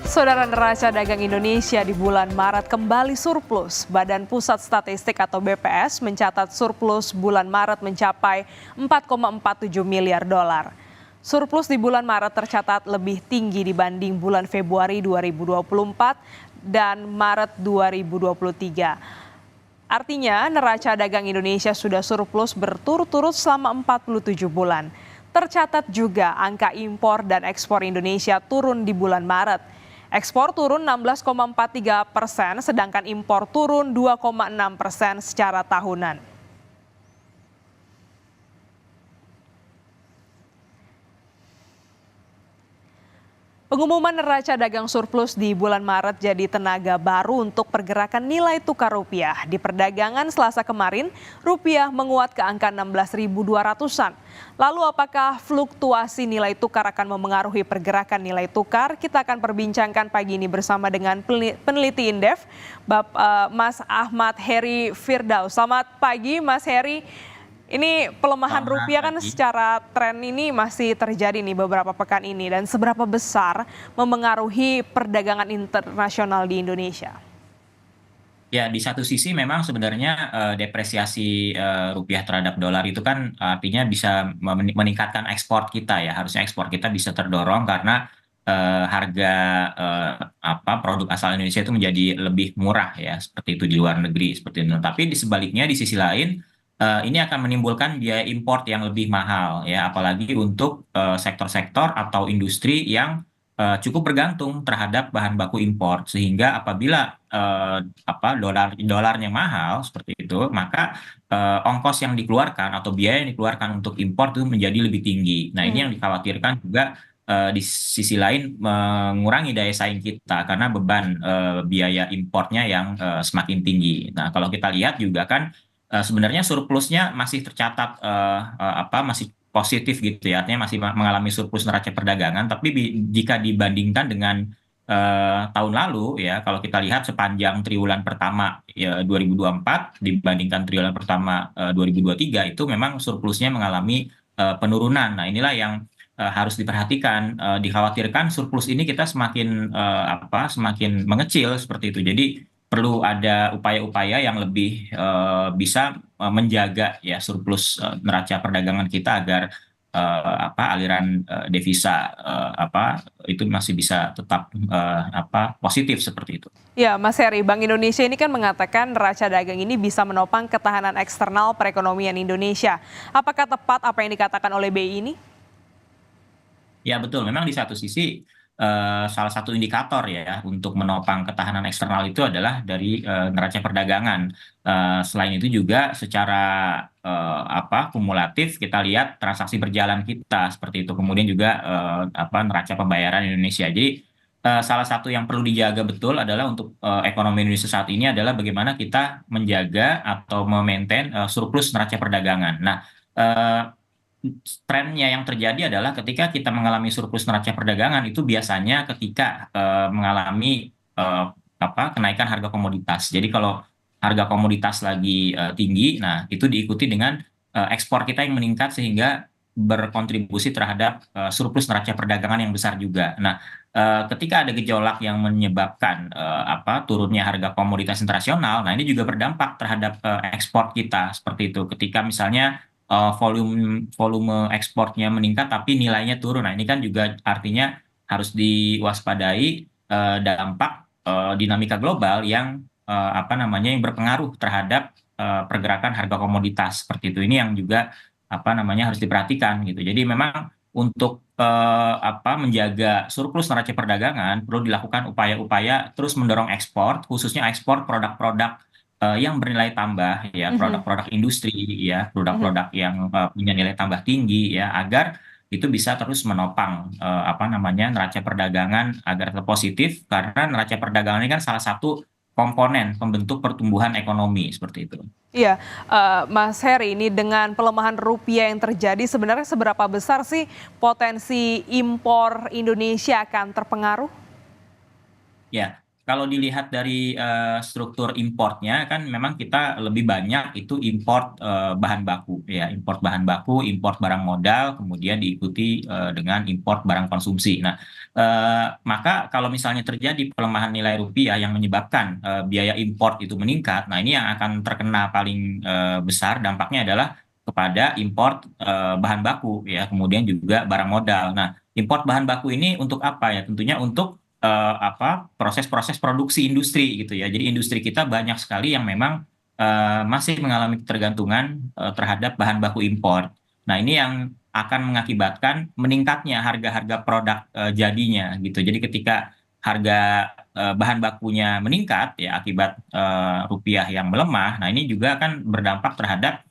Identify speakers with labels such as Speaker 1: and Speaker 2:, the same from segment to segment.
Speaker 1: Saudara, neraca dagang Indonesia di bulan Maret kembali surplus. Badan Pusat Statistik atau BPS mencatat surplus bulan Maret mencapai 4,47 miliar dolar. Surplus di bulan Maret tercatat lebih tinggi dibanding bulan Februari 2024 dan Maret 2023. Artinya, neraca dagang Indonesia sudah surplus berturut-turut selama 47 bulan. Tercatat juga angka impor dan ekspor Indonesia turun di bulan Maret. Ekspor turun 16,43%, sedangkan impor turun 2,6% secara tahunan. Pengumuman neraca dagang surplus di bulan Maret jadi tenaga baru untuk pergerakan nilai tukar rupiah. Di perdagangan Selasa kemarin, rupiah menguat ke angka 16.200-an. Lalu apakah fluktuasi nilai tukar akan memengaruhi pergerakan nilai tukar? Kita akan perbincangkan pagi ini bersama dengan peneliti Indef, Mas Ahmad Heri Firdaus. Selamat pagi Mas Heri. Ini pelemahan rupiah kan secara tren ini masih terjadi nih beberapa pekan ini, dan seberapa besar memengaruhi perdagangan internasional di Indonesia?
Speaker 2: Ya, di satu sisi memang sebenarnya depresiasi rupiah terhadap dolar itu kan artinya bisa meningkatkan ekspor kita ya. Harusnya ekspor kita bisa terdorong karena harga produk asal Indonesia itu menjadi lebih murah ya, seperti itu di luar negeri seperti itu. Tapi di sebaliknya di sisi lain ini akan menimbulkan biaya import yang lebih mahal ya, apalagi untuk sektor-sektor atau industri yang cukup bergantung terhadap bahan baku impor, sehingga apabila dolarnya mahal seperti itu, maka ongkos yang dikeluarkan atau biaya yang dikeluarkan untuk impor itu menjadi lebih tinggi. Nah, ini yang dikhawatirkan juga di sisi lain mengurangi daya saing kita karena beban biaya importnya yang semakin tinggi. Nah, kalau kita lihat juga kan sebenarnya surplusnya masih tercatat masih positif gitu ya, artinya masih mengalami surplus neraca perdagangan, tapi jika dibandingkan dengan tahun lalu ya, kalau kita lihat sepanjang triwulan pertama ya, 2024 dibandingkan triwulan pertama 2023 itu memang surplusnya mengalami penurunan. Nah, inilah yang harus diperhatikan. Dikhawatirkan surplus ini kita semakin mengecil seperti itu. Jadi perlu ada upaya-upaya yang lebih bisa menjaga ya surplus neraca perdagangan kita agar aliran devisa itu masih bisa tetap positif seperti itu.
Speaker 1: Ya, Mas Heri, Bank Indonesia ini kan mengatakan neraca dagang ini bisa menopang ketahanan eksternal perekonomian Indonesia. Apakah tepat apa yang dikatakan oleh BI ini?
Speaker 2: Ya betul, memang di satu sisi salah satu indikator ya untuk menopang ketahanan eksternal itu adalah dari neraca perdagangan. Selain itu juga secara kumulatif kita lihat transaksi berjalan kita seperti itu. Kemudian juga neraca pembayaran Indonesia. Jadi salah satu yang perlu dijaga betul adalah untuk ekonomi Indonesia saat ini adalah bagaimana kita menjaga atau memaintain surplus neraca perdagangan. Nah, eh, trennya yang terjadi adalah ketika kita mengalami surplus neraca perdagangan itu biasanya ketika mengalami kenaikan harga komoditas. Jadi kalau harga komoditas lagi tinggi, nah itu diikuti dengan ekspor kita yang meningkat sehingga berkontribusi terhadap surplus neraca perdagangan yang besar juga. Nah, ketika ada gejolak yang menyebabkan turunnya harga komoditas internasional, nah ini juga berdampak terhadap ekspor kita seperti itu. Ketika misalnya volume volume ekspornya meningkat tapi nilainya turun. Nah, ini kan juga artinya harus diwaspadai dampak dinamika global yang yang berpengaruh terhadap pergerakan harga komoditas seperti itu. Ini yang juga harus diperhatikan gitu. Jadi memang untuk menjaga surplus neraca perdagangan perlu dilakukan upaya-upaya terus mendorong ekspor, khususnya ekspor produk-produk yang bernilai tambah ya, produk-produk industri ya, produk-produk yang punya nilai tambah tinggi ya, agar itu bisa terus menopang neraca perdagangan agar tetap positif, karena neraca perdagangan ini kan salah satu komponen pembentuk pertumbuhan ekonomi seperti itu.
Speaker 1: Iya, Mas Heri, ini dengan pelemahan rupiah yang terjadi, sebenarnya seberapa besar sih potensi impor Indonesia akan terpengaruh?
Speaker 2: Ya, kalau dilihat dari struktur importnya kan memang kita lebih banyak itu import bahan baku ya, import bahan baku, import barang modal, kemudian diikuti dengan import barang konsumsi. Nah, maka kalau misalnya terjadi pelemahan nilai rupiah yang menyebabkan biaya import itu meningkat, nah ini yang akan terkena paling besar dampaknya adalah kepada import bahan baku ya, kemudian juga barang modal. Nah, import bahan baku ini untuk apa ya? Tentunya untuk proses-proses produksi industri gitu ya. Jadi industri kita banyak sekali yang memang masih mengalami ketergantungan terhadap bahan baku impor. Nah, ini yang akan mengakibatkan meningkatnya harga-harga produk jadinya gitu. Jadi ketika harga bahan bakunya meningkat ya akibat rupiah yang melemah, nah ini juga akan berdampak terhadap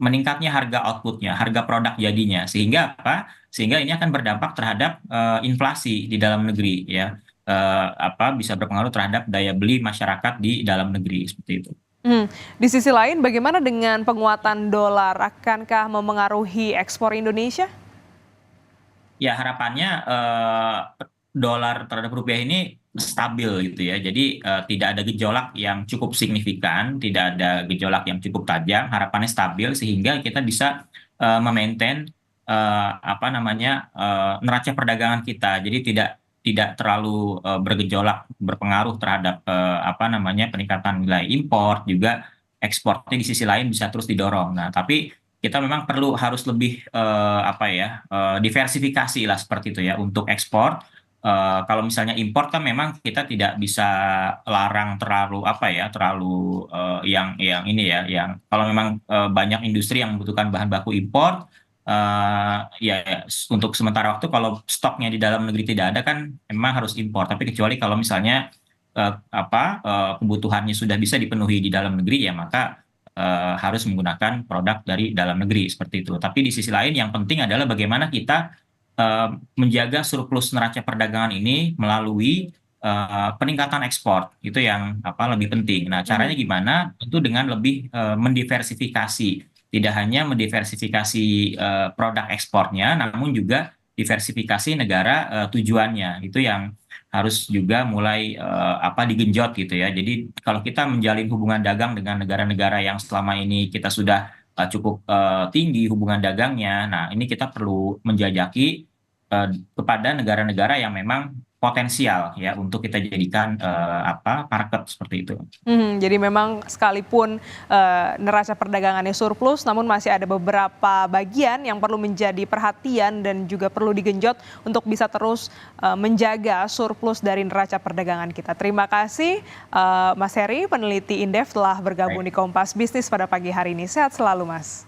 Speaker 2: meningkatnya harga outputnya, harga produk jadinya. Sehingga apa? Sehingga ini akan berdampak terhadap inflasi di dalam negeri ya. Bisa berpengaruh terhadap daya beli masyarakat di dalam negeri seperti itu.
Speaker 1: Di sisi lain, bagaimana dengan penguatan dolar? Akankah memengaruhi ekspor Indonesia?
Speaker 2: Ya harapannya dolar terhadap rupiah ini stabil gitu ya. Jadi tidak ada gejolak yang cukup signifikan, tidak ada gejolak yang cukup tajam. Harapannya stabil sehingga kita bisa memaintain neraca perdagangan kita. Jadi tidak terlalu bergejolak, berpengaruh terhadap peningkatan nilai impor, juga ekspornya di sisi lain bisa terus didorong. Nah, tapi kita memang harus lebih diversifikasi lah seperti itu ya untuk ekspor. Kalau misalnya impor kan memang kita tidak bisa larang terlalu yang ini ya, yang kalau memang banyak industri yang membutuhkan bahan baku impor, untuk sementara waktu kalau stoknya di dalam negeri tidak ada kan memang harus impor. Tapi kecuali kalau misalnya kebutuhannya sudah bisa dipenuhi di dalam negeri ya maka harus menggunakan produk dari dalam negeri seperti itu. Tapi di sisi lain yang penting adalah bagaimana kita menjaga surplus neraca perdagangan ini melalui peningkatan ekspor. Itu yang lebih penting. Nah, caranya gimana? Tentu dengan lebih mendiversifikasi. Tidak hanya mendiversifikasi produk ekspornya, namun juga diversifikasi negara tujuannya. Itu yang harus juga mulai digenjot gitu ya. Jadi kalau kita menjalin hubungan dagang dengan negara-negara yang selama ini kita sudah cukup tinggi hubungan dagangnya, nah ini kita perlu menjajaki kepada negara-negara yang memang potensial ya untuk kita jadikan market seperti itu.
Speaker 1: Jadi memang sekalipun neraca perdagangannya surplus, namun masih ada beberapa bagian yang perlu menjadi perhatian dan juga perlu digenjot untuk bisa terus menjaga surplus dari neraca perdagangan kita. Terima kasih Mas Heri, peneliti Indef telah bergabung di Kompas Bisnis pada pagi hari ini. Sehat selalu Mas.